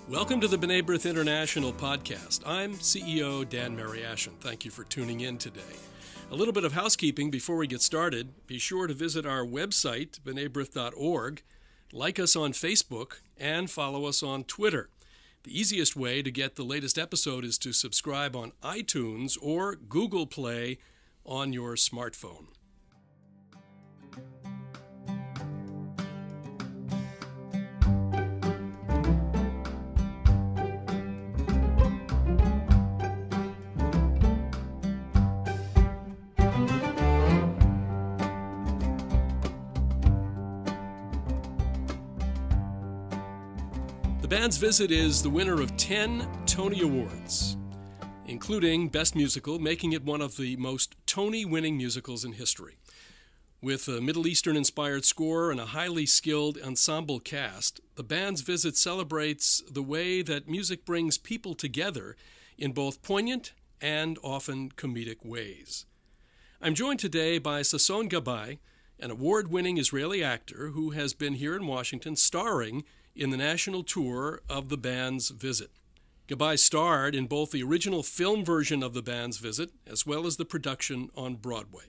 Welcome to the B'nai B'rith International podcast. I'm CEO Dan Mariaschin. Thank you for tuning in today. A little bit of housekeeping before we get started. Be sure to visit our website, bnaibrith.org, like us on Facebook, and follow us on Twitter. The easiest way to get the latest episode is to subscribe on iTunes or Google Play on your smartphone. The band's visit is the winner of 10 Tony Awards, including Best Musical, making it one of the most Tony-winning musicals in history. With a Middle Eastern-inspired score and a highly skilled ensemble cast, the band's visit celebrates the way that music brings people together in both poignant and often comedic ways. I'm joined today by Sasson Gabay, an award-winning Israeli actor who has been here in Washington starring in the national tour of the band's visit. Gabay starred in both the original film version of the band's visit as well as the production on Broadway.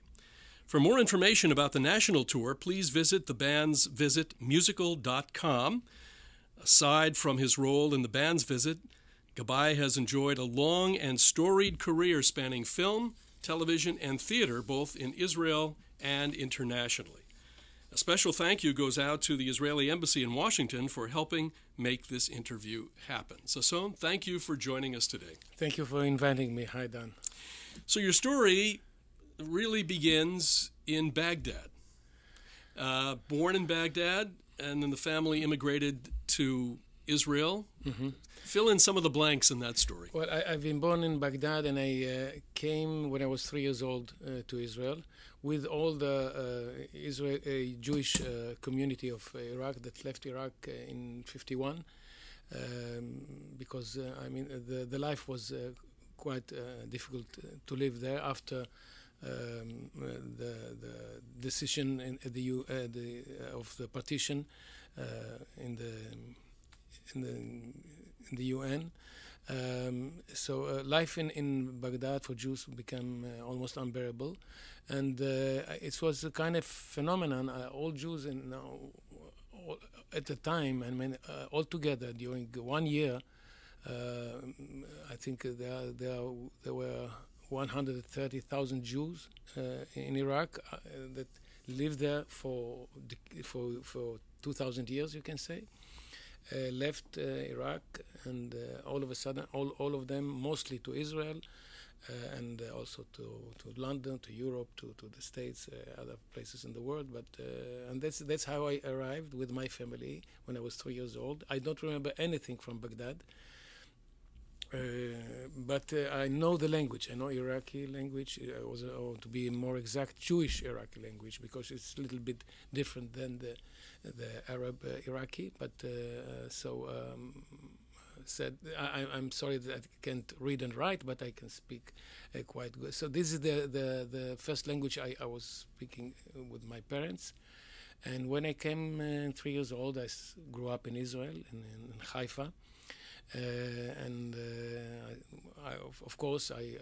For more information about the national tour, please visit the band's visit musical.com. Aside from his role in the band's visit, Gabay has enjoyed a long and storied career spanning film, television, and theater, both in Israel and internationally. A special thank you goes out to the Israeli Embassy in Washington for helping make this interview happen. Sasson, thank you for joining us today. Thank you for inviting me. Hi, Dan. So your story really begins in Baghdad. Born in Baghdad, and then the family immigrated to Israel. Mm-hmm. Fill in some of the blanks in that story. Well, I've been born in Baghdad, and I came when I was 3 years old to Israel with all the Jewish community of Iraq that left Iraq in 1951 because, the life was quite difficult to live there after the decision of the partition in the UN. So life in Baghdad for Jews became almost unbearable, and it was a kind of phenomenon. All Jews at the time, all together during 1 year, I think there were 130,000 Jews in Iraq that lived there for 2,000 years, you can say. Left Iraq, and all of a sudden, all of them, mostly to Israel, and also to London, to Europe, to the States, other places in the world. But and that's how I arrived with my family when I was 3 years old. I don't remember anything from Baghdad, but I know the language. I know Iraqi language, or to be more exact, Jewish Iraqi language, because it's a little bit different than the Arab Iraqi. But I'm sorry that I can't read and write, but I can speak quite good. So this is the first language I was speaking with my parents. And when I came 3 years old, I grew up in Israel, in Haifa. Of course, I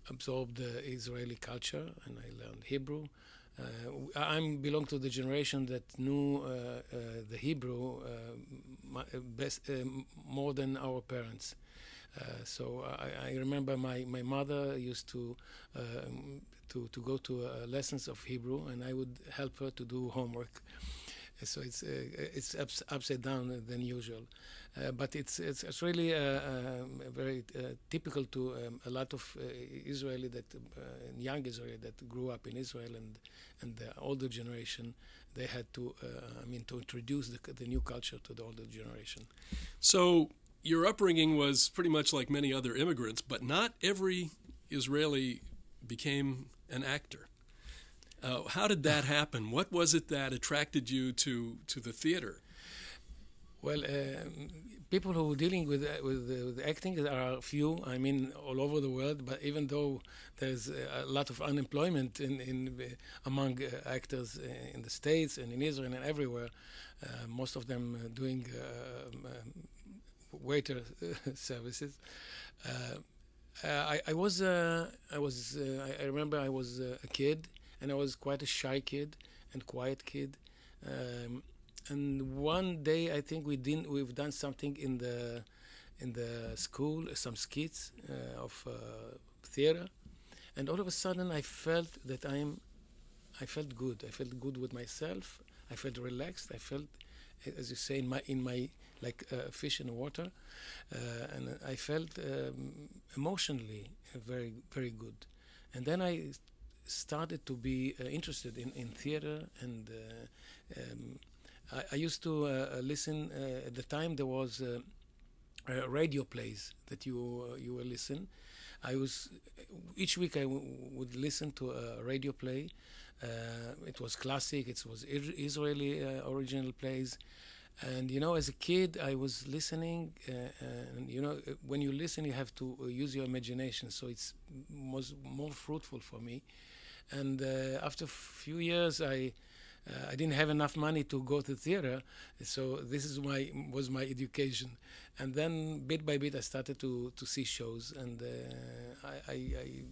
absorbed the Israeli culture, and I learned Hebrew. I belong to the generation that knew the Hebrew more than our parents. So I remember my mother used to go to lessons of Hebrew, and I would help her to do homework. So it's upside down than usual, but it's really very typical to a lot of Israeli young Israeli that grew up in Israel, and the older generation, they had to to introduce the new culture to the older generation. So your upbringing was pretty much like many other immigrants, but not every Israeli became an actor. How did that happen? What was it that attracted you to the theater? Well, people who are dealing with acting are few. All over the world. But even though there's a lot of unemployment among actors in the States and in Israel and everywhere, most of them doing waiter services. I remember I was a kid, and I was quite a shy kid and quiet kid. And one day I think we've done something in the school, some skits of theater, and all of a sudden I felt that I felt good. I felt good with myself. I felt relaxed. I felt, as you say, in my like fish in the water, and I felt emotionally very, very good. And then I started to be interested in theater, and I used to listen. At the time, there was radio plays that you will listen. Each week I would listen to a radio play. It was classic. It was Israeli original plays. And as a kid, I was listening, and when you listen, you have to use your imagination. So it was more fruitful for me. And after a few years, I didn't have enough money to go to theater, so this was my education. And then bit by bit, I started to see shows, and I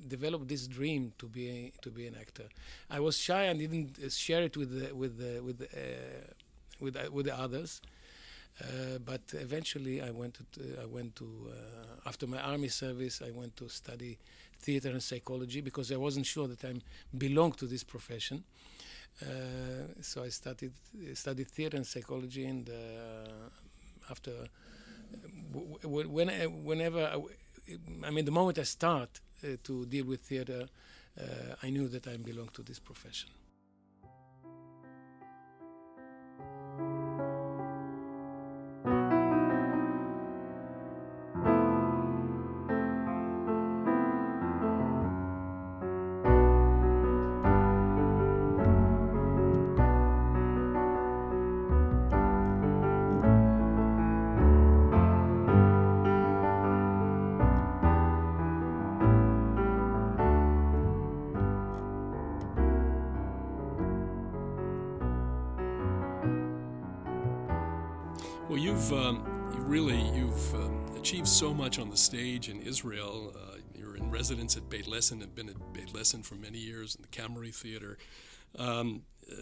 developed this dream to be an actor. I was shy and didn't share it with the others, but eventually I went to after my army service, I went to study theater and psychology because I wasn't sure that I belonged to this profession. So I studied theater and psychology, and after the moment I start to deal with theater, I knew that I belonged to this profession. Well, you've achieved so much on the stage in Israel. You're in residence at Beit Lessin, have been at Beit Lessin for many years in the Kamari Theater.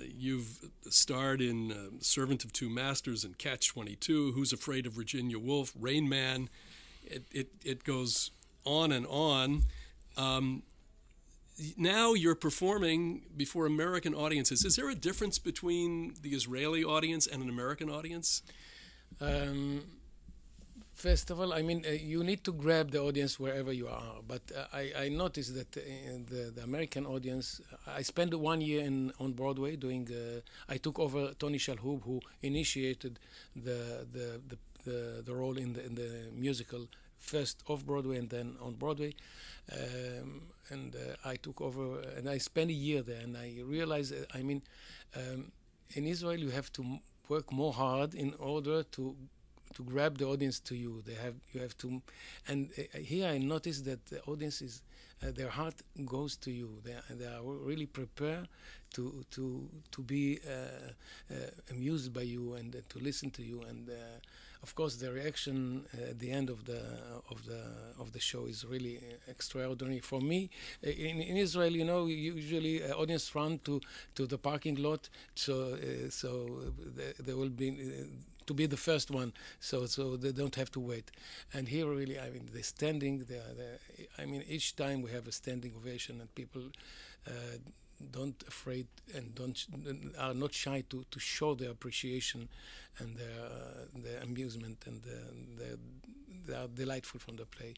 You've starred in Servant of Two Masters and Catch-22, Who's Afraid of Virginia Woolf, Rain Man. It goes on and on. Now you're performing before American audiences. Is there a difference between the Israeli audience and an American audience? First of all, you need to grab the audience wherever you are. But I noticed that the American audience, I spent 1 year on Broadway doing. I took over Tony Shalhoub, who initiated the role in the musical, first off Broadway and then on Broadway. And I took over, and I spent a year there, and I realized, in Israel you have to work more hard in order to grab the audience to you. You have to, and here I noticed that the audience is their heart goes to you. They are really prepared to be amused by you and to listen to you. And of course, the reaction at the end of the show is really extraordinary. For me, in Israel, usually audience run to the parking lot, so they will be to be the first one, so they don't have to wait. And here, really, they're standing. Each time we have a standing ovation, and people don't afraid and are not shy to show their appreciation and their amusement, and they are delightful from the play.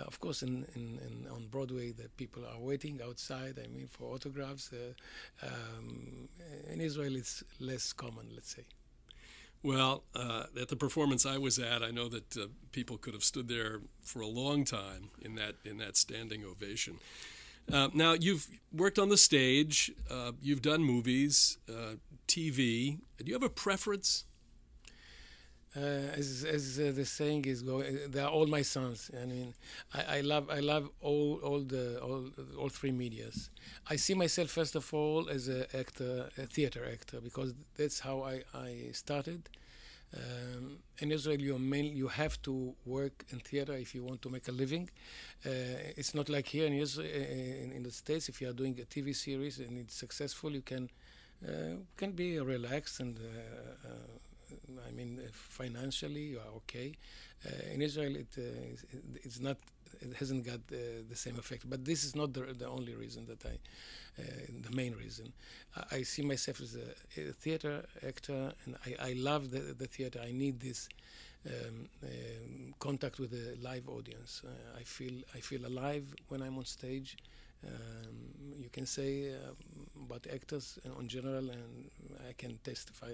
Of course, on Broadway, the people are waiting outside. For autographs. In Israel, it's less common, let's say. Well, at the performance I was at, I know that people could have stood there for a long time in that standing ovation. Now, you've worked on the stage, you've done movies, TV. Do you have a preference? As the saying is going, they are all my sons. I love all three medias. I see myself first of all as a theater actor, because that's how I started. In Israel, you have to work in theater if you want to make a living. It's not like here in Israel, in the States. If you are doing a TV series and it's successful, you can be relaxed and I mean financially you are okay. In Israel, it's not. It hasn't got the same effect. But this is not the only reason that the main reason. I see myself as a theater actor, and I love the theater. I need this contact with the live audience. I feel alive when I'm on stage. You can say about actors in general, and I can testify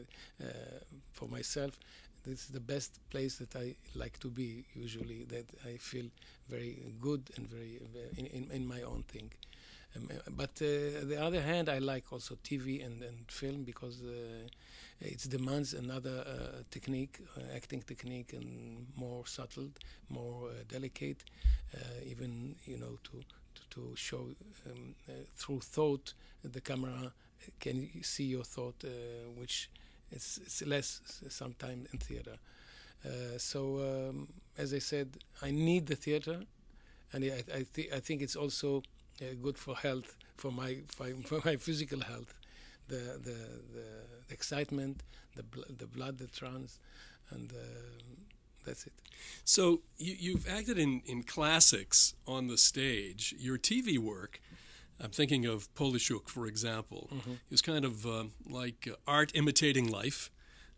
for myself. This is the best place that I like to be usually, that I feel very good and very in my own thing. But on the other hand, I like also TV and film because it demands another technique, acting technique, and more subtle, more delicate, even to show through thought. The camera can see your thought, which it's less sometimes in theater. So as I said, I need the theater, and I think it's also good for health, for my physical health, the excitement, the blood that runs, and that's it. So you've acted in classics on the stage. Your TV work, I'm thinking of Pollock, for example, is kind of like art imitating life,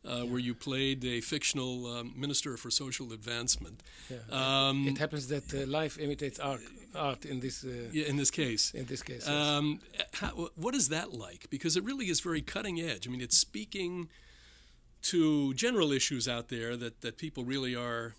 where you played a fictional minister for social advancement. Yeah. It happens that life imitates art in this. In this case. In this case. Yes. What is that like? Because it really is very cutting edge. I mean, it's speaking to general issues out there that people really are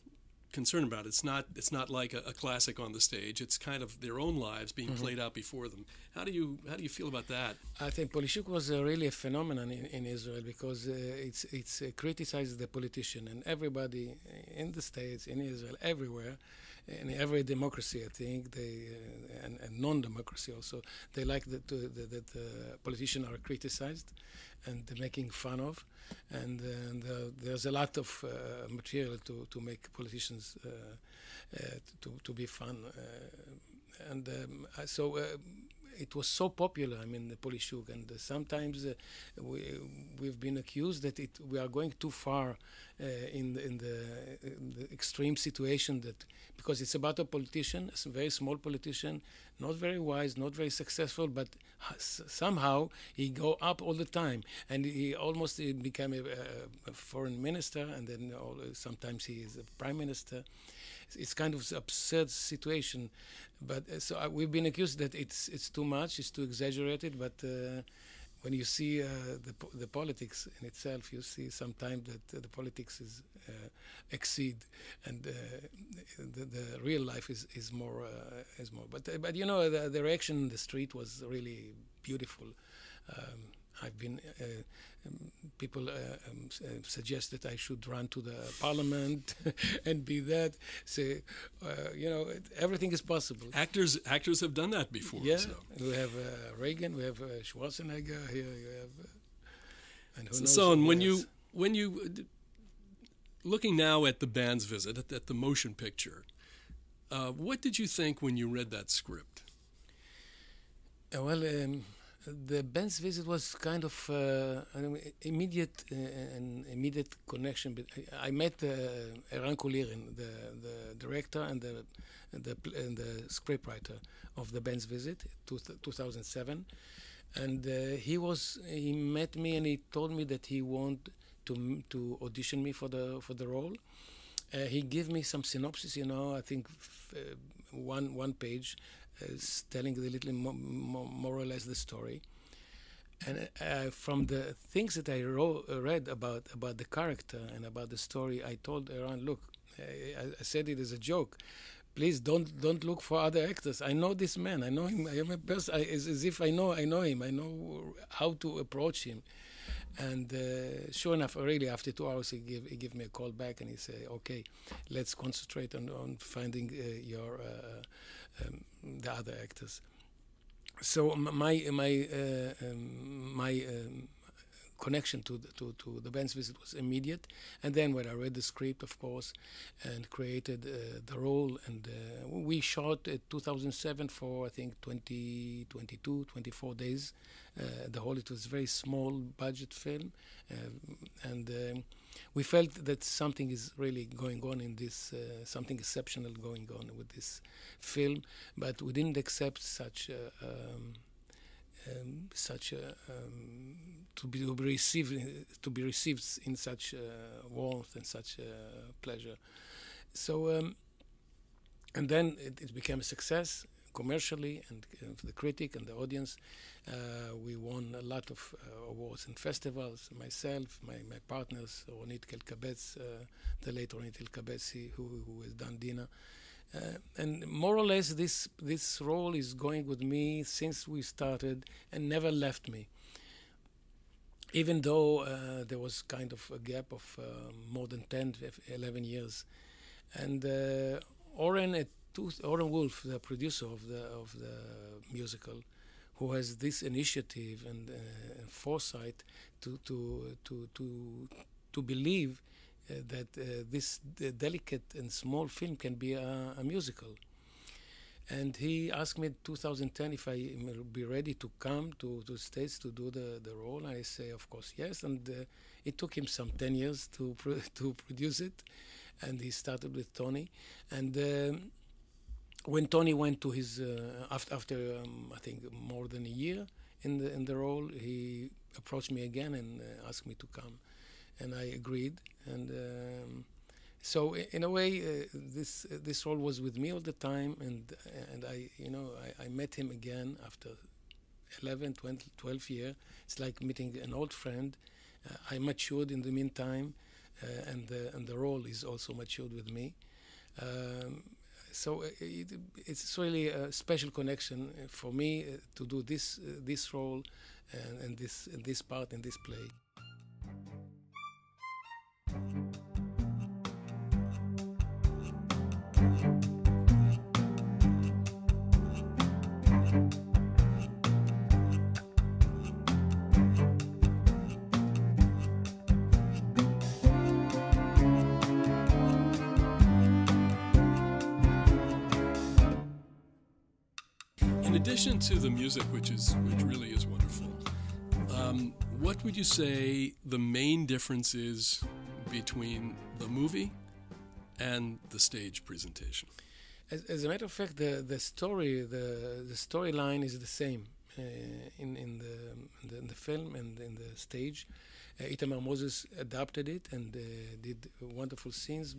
concerned about. It's not like a classic on the stage. It's kind of their own lives being played out before them. How do you feel about that? I think Pollock was really a phenomenon in Israel because it's criticizes the politician, and everybody in the States, in Israel, everywhere, in every democracy, I think, and non-democracy also, they like that politicians are criticized and making fun of, and there's a lot of material to make politicians to be fun, and so it was so popular. I mean, the Pollock, and sometimes we've been accused that we are going too far in the extreme situation, that because it's about a politician, a very small politician, not very wise, not very successful, but somehow he go up all the time, and he almost became a foreign minister, and then sometimes he is a prime minister. It's kind of an absurd situation, but so we've been accused that it's too much, it's too exaggerated. But when you see the politics in itself, you see sometimes that the politics is exceed, and the real life is more. But you know, the reaction in the street was really beautiful. I've been people suggest that I should run to the parliament and be that. Say, you know, everything is possible. Actors have done that before. Yeah, so. We have Reagan, we have Schwarzenegger here. You have, and who knows? So, and when you looking now at the band's visit at the motion picture, what did you think when you read that script? Well. The band's visit was kind of an immediate connection. But I met Eran Kulirin, the director and the scriptwriter of the band's visit, 2007, and he met me and he told me that he wanted to audition me for the role. He gave me some synopsis, you know, I think one page. Telling a little more or less the story, and from the things that I read about the character and about the story, I told Eran, look, I said it as a joke. Please don't look for other actors. I know this man. I know him. I am a person. As if I know him. I know how to approach him. And sure enough, really after 2 hours, he gave me a call back and he said, "Okay, let's concentrate on finding the other actors." So my connection to the band's visit was immediate. And then when I read the script, of course, and created the role, and we shot it 2007 for I think 24 days. The whole, it was a very small budget film, and we felt that something is really going on in this, something exceptional going on with this film, but we didn't accept such to be received in such warmth and such pleasure. So and then it became a success commercially, and for the critic and the audience. We won a lot of awards and festivals. Myself, my partners, Ronit Kelkabetz, the late Ronit Kelkabetz, who has done Dina. And more or less, this role is going with me since we started and never left me. Even though there was kind of a gap of more than 10, 11 years. And Oren Wolf, the producer of the musical, who has this initiative and foresight to believe that this delicate and small film can be a musical. And he asked me in 2010 if I will be ready to come to the States to do the role. I say, of course, yes. And it took him some 10 years to produce it. And he started with Tony. And when Tony went to his, after I think more than a year in the role, he approached me again and asked me to come. And I agreed, and so in a way, this role was with me all the time, and I met him again after 11, 12 years. It's like meeting an old friend. I matured in the meantime, and the role is also matured with me. So it's really a special connection for me to do this role and this part in this play. In addition to the music, which really is wonderful, what would you say the main difference is between the movie and the stage presentation? As a matter of fact, the storyline is the same in the film and in the stage. Itamar Moses adapted it and did wonderful scenes,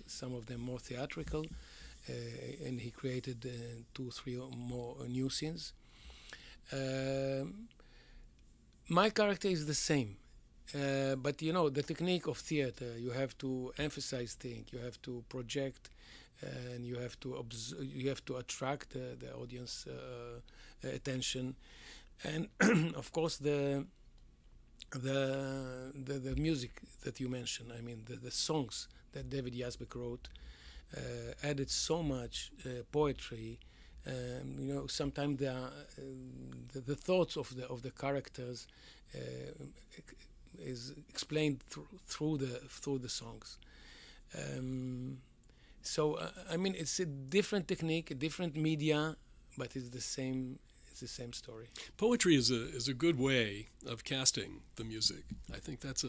some of them more theatrical, and he created 2, 3 more new scenes. My character is the same. But the technique of theater, you have to emphasize things, you have to project, and you have to attract the audience attention, and of course the music that you mentioned. I mean the songs that David Yazbek wrote added so much poetry. Sometimes the thoughts of the characters is explained through the songs. So I mean, it's a different technique, a different media, but it's the same. It's the same story. Poetry is a good way of casting the music. I think that's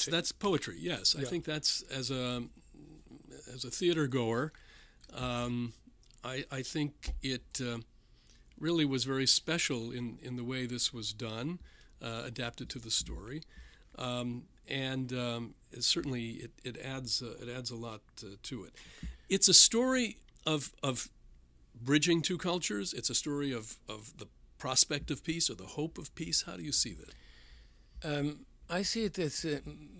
that's poetry. Yes, I think that's as a theater goer. I think it really was very special in the way this was done, adapted to the story, and certainly it adds a lot to it. It's a story of bridging two cultures. It's a story of the prospect of peace or the hope of peace. How do you see that? I see it as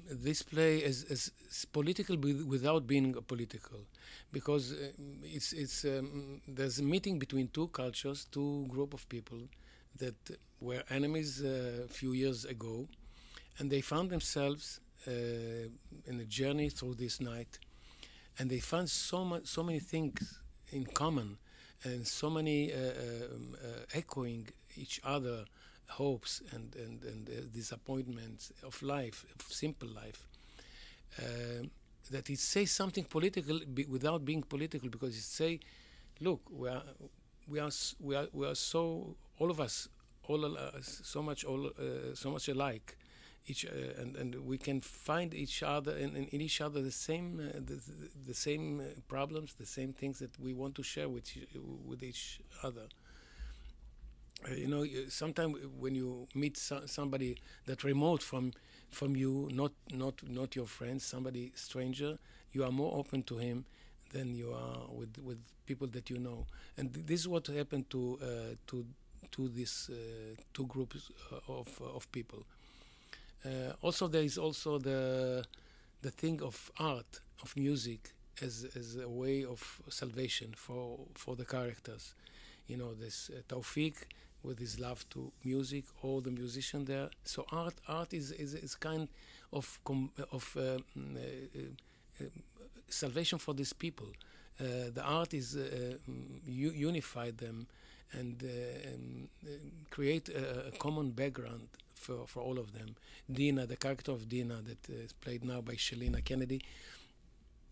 this play as political without being political, because there's a meeting between two cultures, two group of people that were enemies a few years ago, and they found themselves in a journey through this night, and they found so many things in common, and so many echoing each other hopes and disappointments of life, of simple life. That it says something political without being political, because it say, look, we are so, all of us, so much alike, and we can find each other in each other the same problems, the same things that we want to share with each other. Sometimes when you meet somebody that remote from you, not your friends, somebody stranger, you are more open to him than you are with people that you know. And this is what happened to these two groups of people. Also, there is also the thing of art, of music, as a way of salvation for the characters. This Taufik with his love to music, all the musicians there. So art is kind of salvation for these people. The art is unified them and create a common background for all of them. Dina, the character of Dina, that is played now by Shelina Kennedy,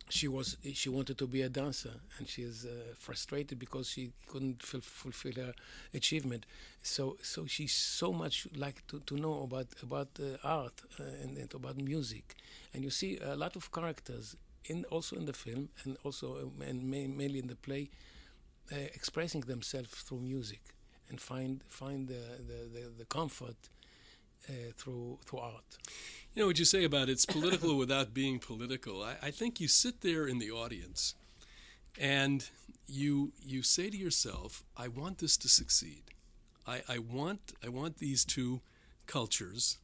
she wanted to be a dancer, and she is frustrated because she couldn't fulfill her achievement. So she so much like to know about art and about music. And you see a lot of characters also in the film, and also mainly in the play, expressing themselves through music, and find the comfort through art. What you say about it's political without being political. I think you sit there in the audience and you say to yourself, I want this to succeed. I want these two cultures.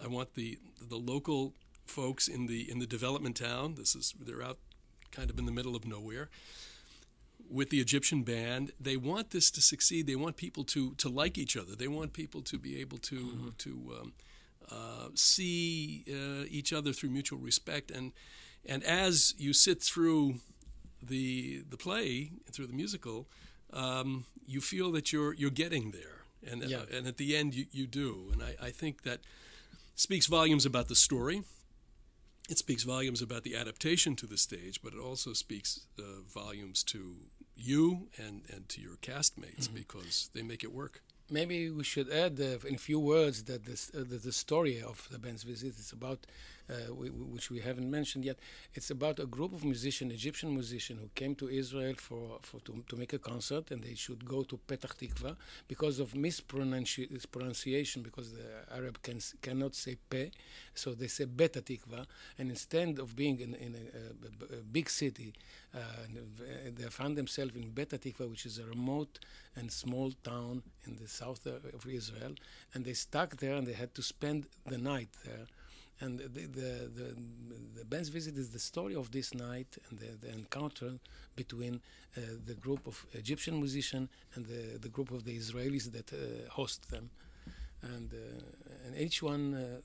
I want the local folks in the development town. They're out kind of in the middle of nowhere with the Egyptian band. They want this to succeed. They want people to like each other. They want people to be able to see each other through mutual respect. And as you sit through the play, through the musical, you feel that you're getting there. And at the end you do. And I think that speaks volumes about the story. It speaks volumes about the adaptation to the stage, but it also speaks volumes to you and to your castmates, because they make it work. Maybe we should add in a few words that the story of the band's visit is about, which we haven't mentioned yet. It's about a group of Egyptian musicians, who came to Israel to make a concert, and they should go to Petah Tikva because of mispronunciation, because the Arab cannot say Pe, so they say Beta Tikva, and instead of being in a big city, they found themselves in Beta Tikva, which is a remote and small town in the south of Israel, and they stuck there, and they had to spend the night there. And the band's visit is the story of this night and the encounter between the group of Egyptian musicians and the group of the Israelis that host them. And each one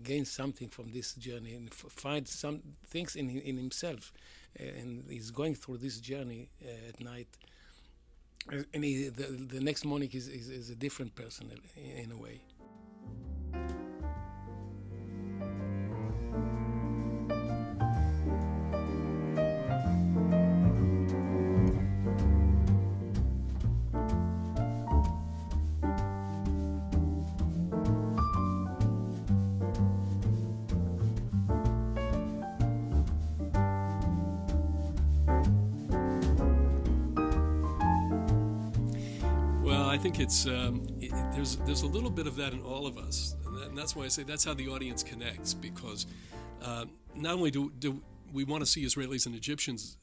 gains something from this journey and finds some things in himself. And he's going through this journey at night. And the next morning is a different person in a way. I think there's a little bit of that in all of us, and that's why I say that's how the audience connects, because not only do we want to see Israelis and Egyptians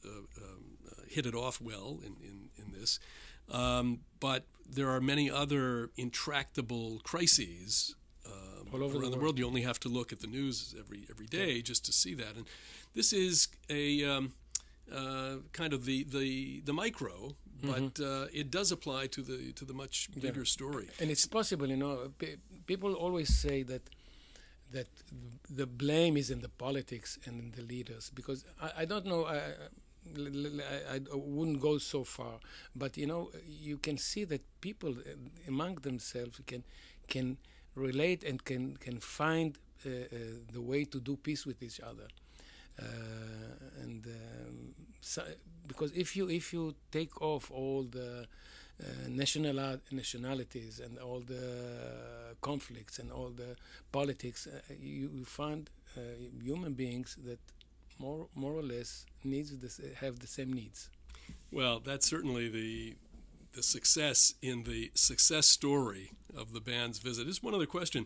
hit it off well in this, but there are many other intractable crises all over around the world. You only have to look at the news every day just to see that, and this is a kind of the micro. But it does apply to the much bigger story. And it's possible, people always say that the blame is in the politics and in the leaders, because I don't know, I wouldn't go so far, but you can see that people among themselves can relate and can find the way to do peace with each other. Because if you take off all the nationalities and all the conflicts and all the politics, you find human beings that more or less have the same needs. Well, that's certainly the success in the success story of the band's visit. Just one other question.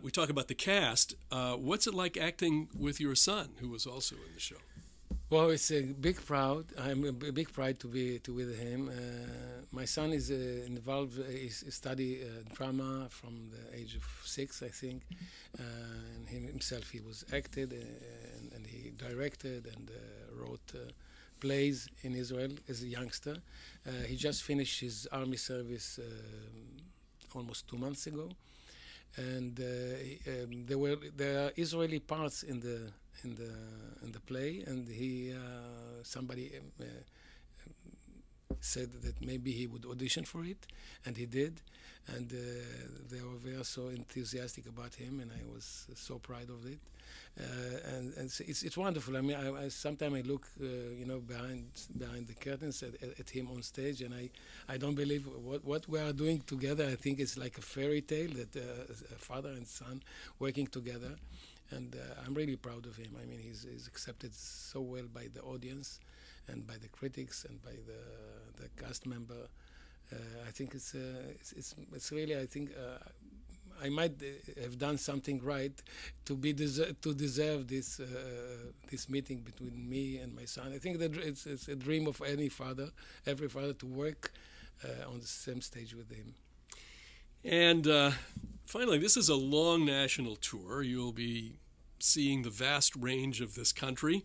We talk about the cast. What's it like acting with your son, who was also in the show? Well, it's a big pride. I'm a big pride to be with him. My son is involved. He studied drama from the age of 6, I think. And himself, he was acted and he directed and wrote plays in Israel as a youngster. He just finished his army service almost 2 months ago, and there are Israeli parts in the play, and somebody said that maybe he would audition for it, and he did, and they were so enthusiastic about him, and I was so proud of it, and it's wonderful. I mean, I sometimes I look, behind the curtains at him on stage, and I don't believe what we are doing together. I think it's like a fairy tale that a father and son working together. And I'm really proud of him. I mean, he's accepted so well by the audience and by the critics and by the cast member. I think it's really, I think I might have done something right to deserve this meeting between me and my son. I think that it's a dream of every father to work on the same stage with him. And finally, this is a long national tour. You'll be seeing the vast range of this country,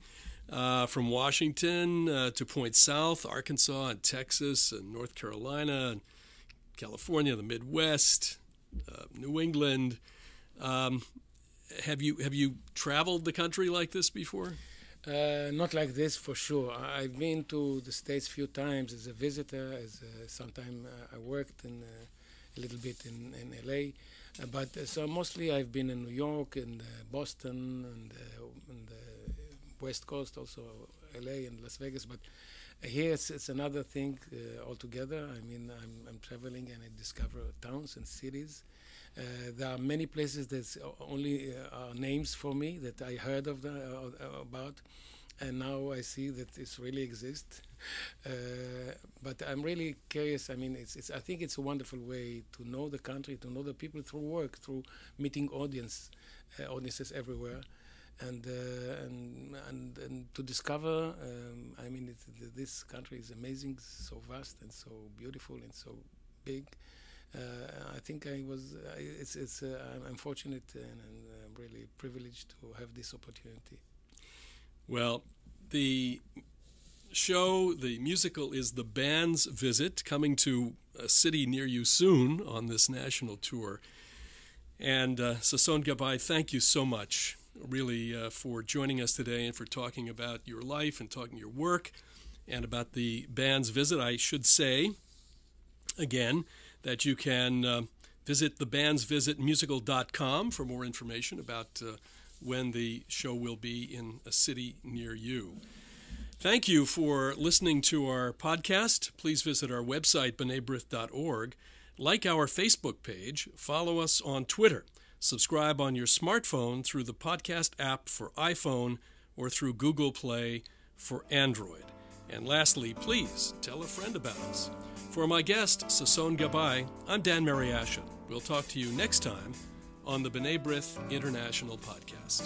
from Washington to Point South, Arkansas, and Texas, and North Carolina, and California, the Midwest, New England. Have you traveled the country like this before? Not like this, for sure. I've been to the States a few times as a visitor. Sometime I worked a little bit in L.A., but so mostly I've been in New York and Boston and the West Coast, also L.A. and Las Vegas. But here it's another thing altogether. I mean, I'm traveling and I discover towns and cities. There are many places that only are names for me that I heard of about. And now I see that it really exists. But I'm really curious. I mean, I think it's a wonderful way to know the country, to know the people through work, through meeting audiences everywhere, and to discover. I mean, this country is amazing, so vast and so beautiful and so big. I think I'm fortunate and I'm really privileged to have this opportunity. Well, the show, the musical, is The Band's Visit, coming to a city near you soon on this national tour. And Sasson Gabay, thank you so much, really, for joining us today and for talking about your life and talking your work and about The Band's Visit. I should say, again, that you can visit thebandsvisitmusical.com for more information about when the show will be in a city near you. Thank you for listening to our podcast. Please visit our website, b'nai-b'rith.org. Like our Facebook page, follow us on Twitter. Subscribe on your smartphone through the podcast app for iPhone or through Google Play for Android. And lastly, please tell a friend about us. For my guest, Sasson Gabay, I'm Dan Mariaschin. We'll talk to you next time on the B'nai B'rith International Podcast.